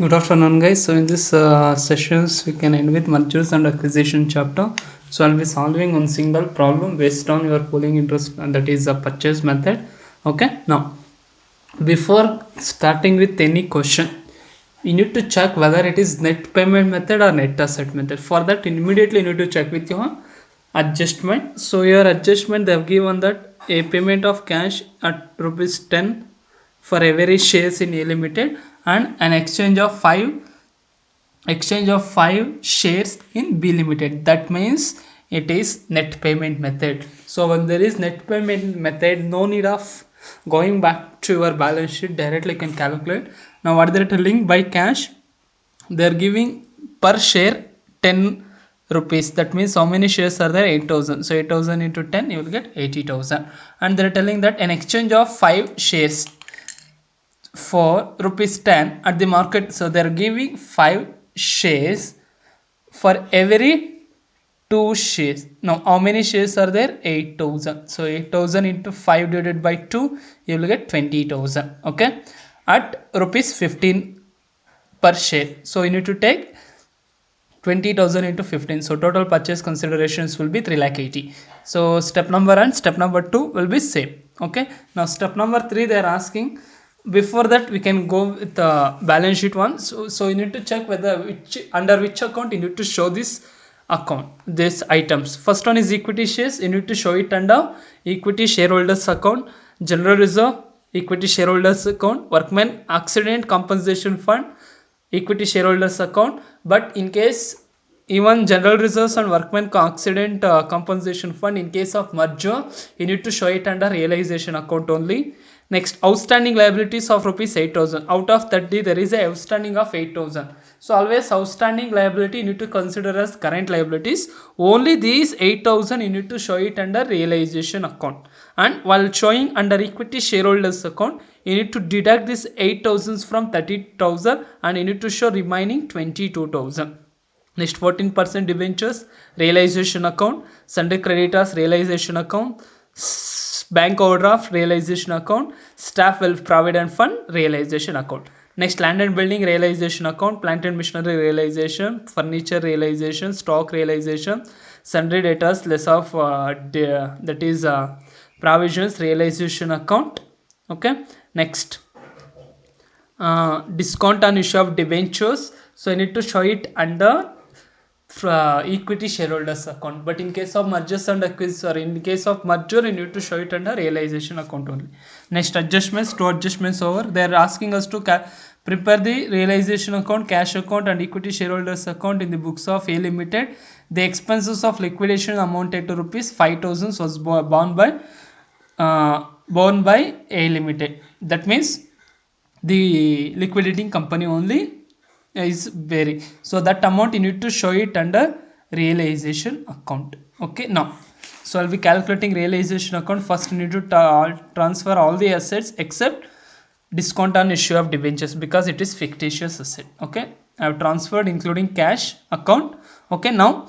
Good afternoon, guys. So in this sessions, we can end with mergers and acquisition chapter. So I'll be solving one single problem based on your pooling interest, and that is a purchase method. Okay. Now, before starting with any question, you need to check whether it is net payment method or net asset method. For that, immediately you need to check with your adjustment. So your adjustment, they have given that a payment of cash at rupees 10 for every shares in A Limited and an exchange of 5 shares in B Limited. That means it is net payment method. So when there is net payment method, no need of going back to your balance sheet, directly you can calculate. Now what they're telling, by cash they're giving per share 10 rupees. That means how many shares are there? 8,000. So 8,000 into 10, you will get 80,000. And they're telling that an exchange of 5 shares for rupees 10 at the market. So they're giving 5 shares for every 2 shares. Now how many shares are there? 8,000. So 8,000 into 5 divided by 2, you will get 20,000. Okay, at rupees 15 per share. So you need to take 20,000 into 15. So total purchase considerations will be 3,80,000. So step number and step number 2 will be same. Okay, now step number 3 they are asking. Before that, we can go with the balance sheet one. So you need to check whether under which account you need to show this account, these items. First one is equity shares. You need to show it under equity shareholders account, general reserve, equity shareholders account, workmen accident compensation fund, equity shareholders account. But in case even general reserves and workmen accident compensation fund, in case of merger, you need to show it under realization account only. Next, outstanding liabilities of rupees 8,000. Out of 30, there is a outstanding of 8,000. So always outstanding liability you need to consider as current liabilities. Only these 8,000 you need to show it under realization account. And while showing under equity shareholders account, you need to deduct this 8,000 from 30,000 and you need to show remaining 22,000. Next, 14% debentures realization account, sundry creditors realization account, bank overdraft realization account, staff wealth provident fund realization account. Next, land and building realization account, plant and machinery realization, furniture realization, stock realization, sundry debtors less of that is provisions realization account. Okay, next, discount on issue of debentures. So I need to show it under equity shareholders account, but in case of mergers and acquisitions, or in case of merger, you need to show it under realization account only. Next, adjustments, two adjustments over. They are asking us to prepare the realization account, cash account and equity shareholders account in the books of A Limited. The expenses of liquidation amounted to rupees 5,000 was borne by A Limited. That means the liquidating company only is very, so that amount you need to show it under realization account. Okay, now so I'll be calculating realization account. First you need to transfer all the assets except discount on issue of debentures because it is fictitious asset. Okay, I have transferred including cash account. Okay, now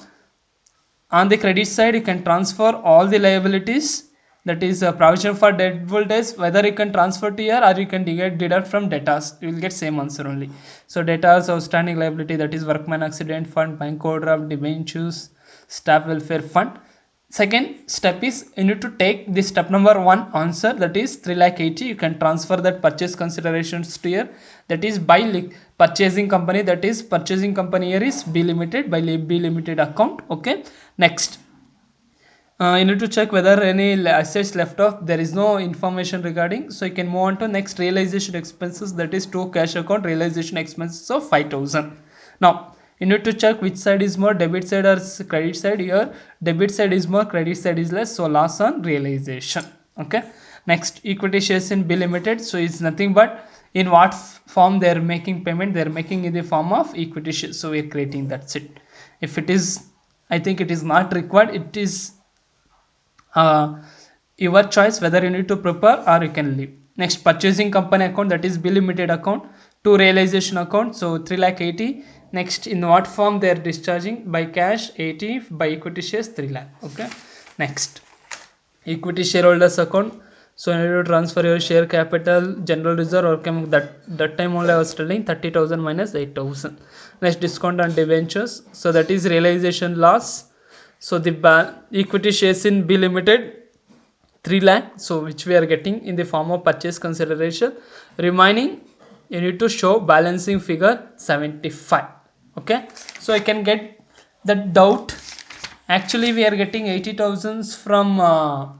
on the credit side you can transfer all the liabilities, that is a provision for doubtful debts, whether you can transfer to here or you can deduct from debtors, you will get same answer only. So debtors, outstanding liability, that is workman accident fund, bank overdraft, debentures, staff welfare fund. Second step is you need to take this step number 1 answer, that is 3,80,000. You can transfer that purchase considerations to here, that is by purchasing company, that is purchasing company here is B Limited, by B Limited account. Okay, next, you need to check whether any assets left off, there is no information regarding, so you can move on to next, realization expenses, that is to cash account realization expenses of 5,000. Now you need to check which side is more, debit side or credit side. Here debit side is more, credit side is less, so loss on realization. Okay, next, equity shares in B Limited. So it's nothing but in what form they are making payment, they are making in the form of equity shares, so we are creating, that's it. If it is, I think it is not required, it is your choice whether you need to prepare or you can leave. Next, purchasing company account, that is B Limited account, to realization account, so 3,80,000. Next, in what form they are discharging, by cash 80, by equity shares 3 lakh. Okay, next, equity shareholders account, So you need to transfer your share capital, general reserve, or that time only I was telling 30,000 minus 8,000. Next, discount on debentures. So that is realization loss. So the equity shares in B Limited 3 lakh, so which we are getting in the form of purchase consideration. Remaining you need to show balancing figure 75. Okay, so I can get that doubt. Actually we are getting 80,000 from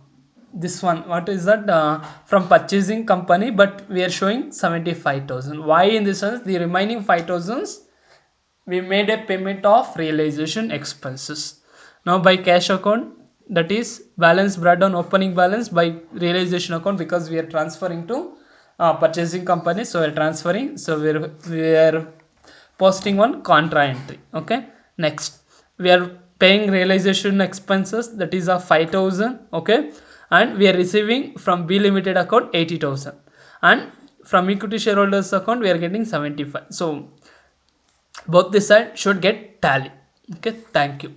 this one, what is that, from purchasing company, but we are showing 75,000. Why? In this sense, the remaining 5,000 we made a payment of realization expenses. Now by cash account, that is balance brought down opening balance by realization account, because we are transferring to purchasing company, so we are transferring, so we are posting one contra entry. Okay, next we are paying realization expenses, that is of 5,000. Okay, and we are receiving from B Limited account 80,000, and from equity shareholders account we are getting 75. So both the side should get tally. Okay, thank you.